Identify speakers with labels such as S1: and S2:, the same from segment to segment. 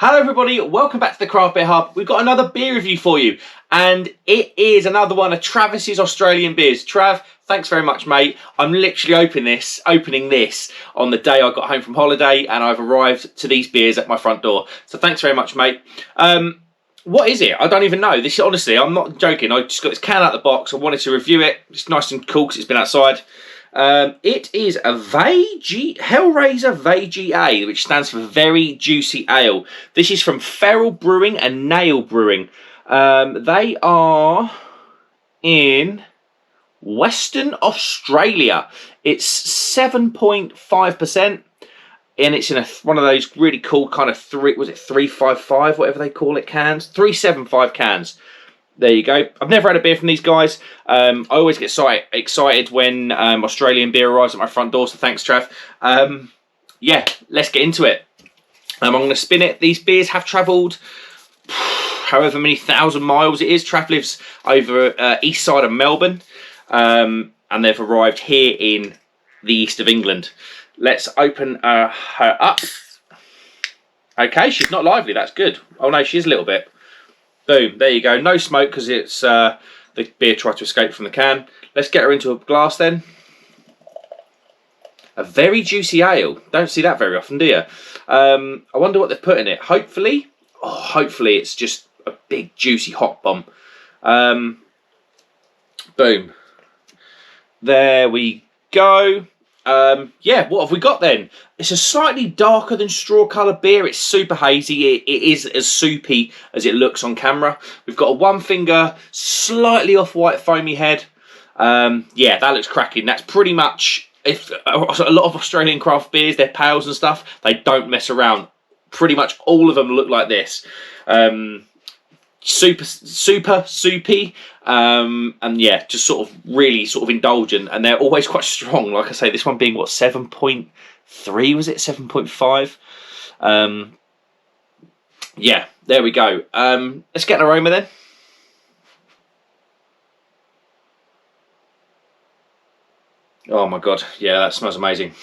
S1: Hello everybody, welcome back to the Craft Beer Hub. We've got another beer review for you, and it is another one of Travis's Australian beers. Trav, thanks very much, mate. I'm literally opening this on the day I got home from holiday, and I've arrived to these beers at my front door. So thanks very much, mate. What is it? I don't even know. This, honestly, I'm not joking. I just got this can out of the box. I wanted to review it. It's nice and cool because it's been outside. It is a Hellraiser VJA, which stands for Very Juicy Ale. This is from Ferel Brewing and Nail Brewing. They are in Western Australia. It's 7.5%, and it's in one of those really cool kind of 355, whatever they call it, cans, 375 cans. There you go. I've never had a beer from these guys. I always get excited when Australian beer arrives at my front door, so thanks, Trav. Yeah, let's get into it. I'm going to spin it. These beers have travelled however many thousand miles it is. Trav lives over east side of Melbourne, and they've arrived here in the east of England. Let's open her up. Okay, she's not lively. That's good. Oh, no, she is a little bit. Boom, there you go. No smoke because it's the beer tried to escape from the can. Let's get her into a glass then. A very juicy ale. Don't see that very often, do you? I wonder what they've put in it. Hopefully it's just a big juicy hop bomb. Boom. There we go. Yeah, what have we got then? It's a slightly darker than straw coloured beer. It's super hazy. It is as soupy as it looks on camera. We've got a one finger, slightly off-white foamy head. Yeah, that looks cracking. That's pretty much, if a lot of Australian craft beers, their pales and stuff, they don't mess around. Pretty much all of them look like this. Super soupy, and yeah, just sort of really sort of indulgent, and they're always quite strong. Like I say, this one being what, 7.3, was it 7.5? Yeah, there we go. Let's get an aroma then. Oh my god, yeah, that smells amazing.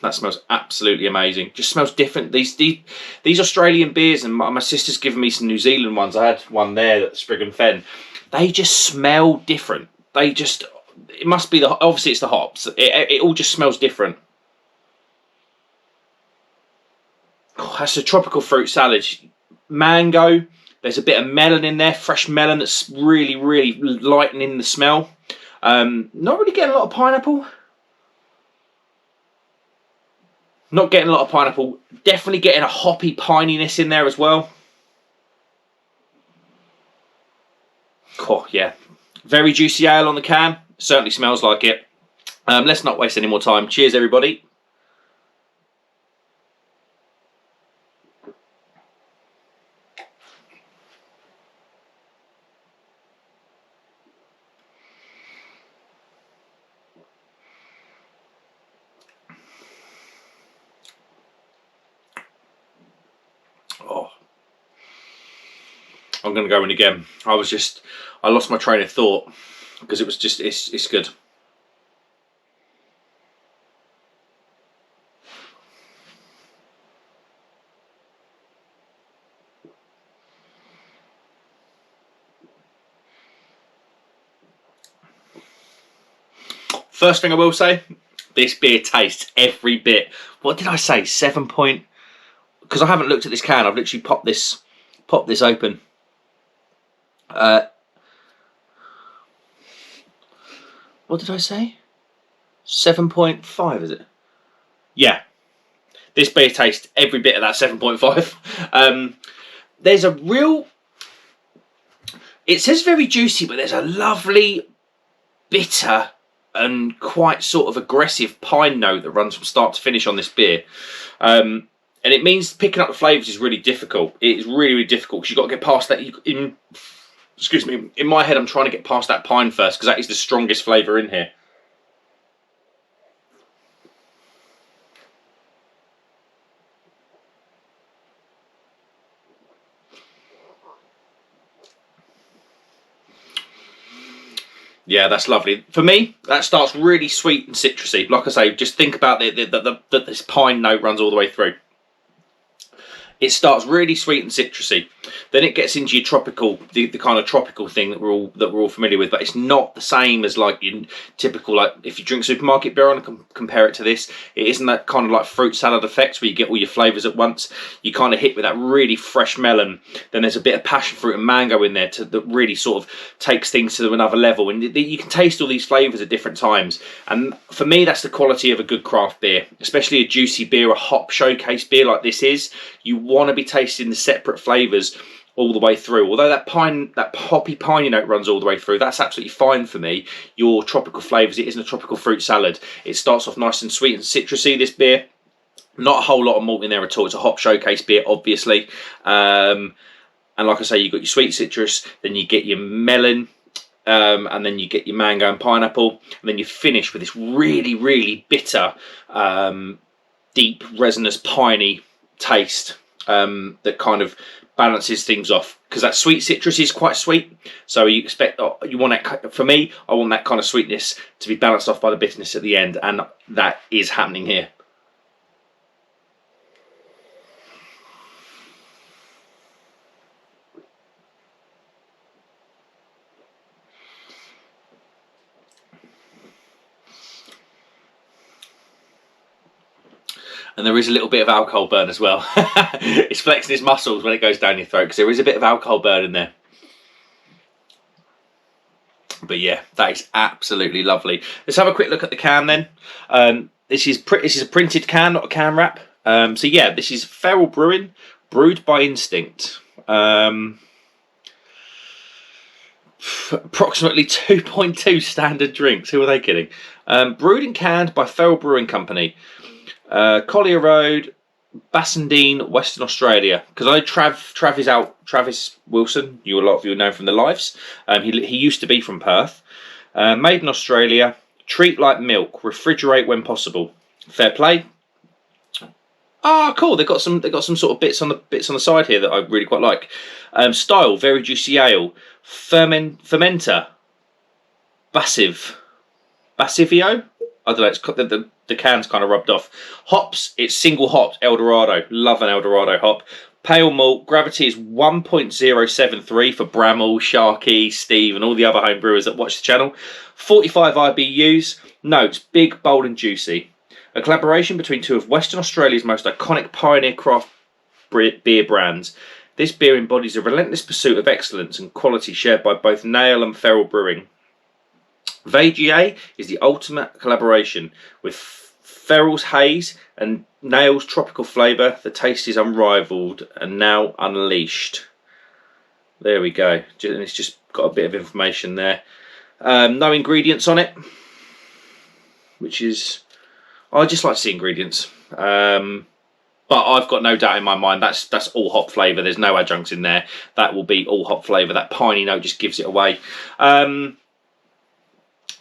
S1: That smells absolutely amazing. Just smells different. These Australian beers, and my sister's given me some New Zealand ones. I had one there at the Sprig and Fen. They just smell different. They just, it must be obviously it's the hops. It all just smells different. Oh, that's a tropical fruit salad. Mango. There's a bit of melon in there, fresh melon that's really, really lightening the smell. Not really getting a lot of pineapple. Not getting a lot of pineapple. Definitely getting a hoppy pininess in there as well. Oh, yeah. Very juicy ale on the can. Certainly smells like it. Let's not waste any more time. Cheers, everybody. Oh, I'm going to go in again. I lost my train of thought because it was just, it's good. First thing I will say, this beer tastes every bit. What did I say? 7 point. Because I haven't looked at this can, I've literally popped this open. What did I say? 7.5, is it? Yeah. This beer tastes every bit of that 7.5. There's a real, it says very juicy, but there's a lovely bitter and quite sort of aggressive pine note that runs from start to finish on this beer. And it means picking up the flavours is really difficult. It is really, really difficult because you've got to get past that. Excuse me, in my head I'm trying to get past that pine first because that is the strongest flavour in here. Yeah, that's lovely. For me, that starts really sweet and citrusy. Like I say, just think about this pine note runs all the way through. It starts really sweet and citrusy. Then it gets into your tropical, the kind of tropical thing that we're all familiar with. But it's not the same as like your typical, like if you drink supermarket beer and compare it to this, it isn't that kind of like fruit salad effect where you get all your flavours at once. You kind of hit with that really fresh melon. Then there's a bit of passion fruit and mango in there that really sort of takes things to another level. And you can taste all these flavours at different times. And for me, that's the quality of a good craft beer, especially a juicy beer, a hop showcase beer like this is. You want to be tasting the separate flavours all the way through. Although that hoppy piney note runs all the way through, that's absolutely fine for me. Your tropical flavours, it isn't a tropical fruit salad. It starts off nice and sweet and citrusy, this beer. Not a whole lot of malt in there at all. It's a hop showcase beer, obviously. And like I say, you've got your sweet citrus, then you get your melon, and then you get your mango and pineapple, and then you finish with this really, really bitter, deep, resinous, piney taste that kind of balances things off, because that sweet citrus is quite sweet, so you expect, you want that, for me, I want that kind of sweetness to be balanced off by the bitterness at the end, and that is happening here. And there is a little bit of alcohol burn as well. It's flexing its muscles when it goes down your throat, because there is a bit of alcohol burn in there. But yeah, that is absolutely lovely. Let's have a quick look at the can then. This is a printed can, not a can wrap. So yeah, this is Ferel Brewing, brewed by instinct. Approximately 2.2 standard drinks. Who are they kidding? Brewed and canned by Ferel Brewing Company. Collier Road, Bassendean, Western Australia. Because I know Travis Wilson, a lot of you know from the lives. He used to be from Perth. Made in Australia. Treat like milk. Refrigerate when possible. Fair play. Ah, cool. They've got some sort of bits on the side here that I really quite like. Style, very juicy ale. Fermenter. Bassivio. I don't know. It's the can's kind of rubbed off. Hops, it's single hopped Eldorado. Love an Eldorado hop. Pale malt, gravity is 1.073 for Bramall, Sharky, Steve, and all the other home brewers that watch the channel. 45 IBUs. Notes, big, bold, and juicy. A collaboration between two of Western Australia's most iconic pioneer craft beer brands. This beer embodies a relentless pursuit of excellence and quality shared by both Nail and Ferel Brewing. VJA is the ultimate collaboration with Ferel's haze and Nail's tropical flavour. The taste is unrivaled and now unleashed. There we go. And it's just got a bit of information there. No ingredients on it, which is... I just like to see ingredients. But I've got no doubt in my mind that's all hop flavour. There's no adjuncts in there. That will be all hop flavour. That piney note just gives it away.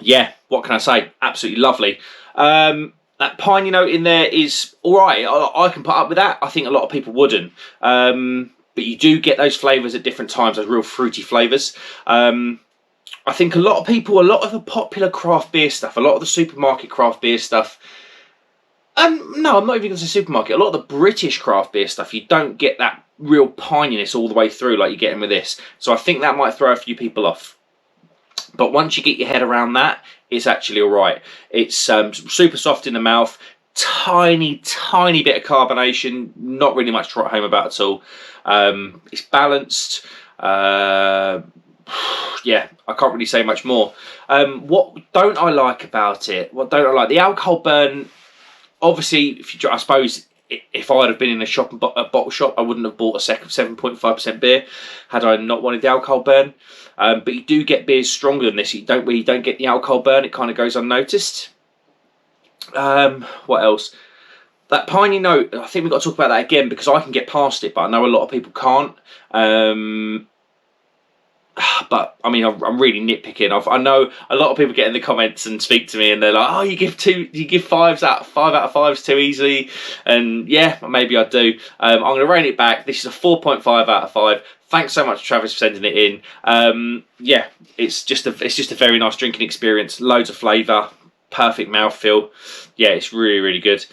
S1: Yeah, what can I say? Absolutely lovely. That piney note in there is all right. I can put up with that. I think a lot of people wouldn't. But you do get those flavours at different times, those real fruity flavours. I think a lot of the popular craft beer stuff, a lot of the supermarket craft beer stuff, no, I'm not even going to say supermarket. A lot of the British craft beer stuff, you don't get that real pininess all the way through like you're getting with this. So I think that might throw a few people off. But once you get your head around that, it's actually all right. It's super soft in the mouth, tiny bit of carbonation, not really much to write home about at all. It's balanced. Yeah, I can't really say much more. What don't I like about it? What don't I like? The alcohol burn. Obviously, I suppose if I'd have been in a bottle shop, I wouldn't have bought a second 7.5% beer had I not wanted the alcohol burn. But you do get beers stronger than this. You don't get the alcohol burn. It kind of goes unnoticed. What else? That piney note, I think we've got to talk about that again because I can get past it, but I know a lot of people can't. But I mean, I'm really nitpicking. I know a lot of people get in the comments and speak to me, and they're like, "Oh, you give 5 out of 5s too easily," and yeah, maybe I do. I'm going to rein it back. This is a 4.5 out of 5. Thanks so much, Travis, for sending it in. Yeah, it's just a very nice drinking experience. Loads of flavour, perfect mouthfeel. Yeah, it's really good.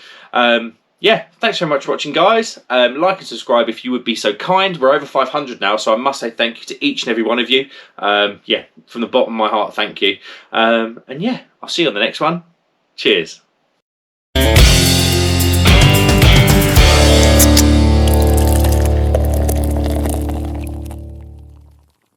S1: yeah, thanks very much for watching, guys. Like and subscribe if you would be so kind. We're over 500 now, so I must say thank you to each and every one of you. Yeah, from the bottom of my heart, thank you. And yeah, I'll see you on the next one. Cheers.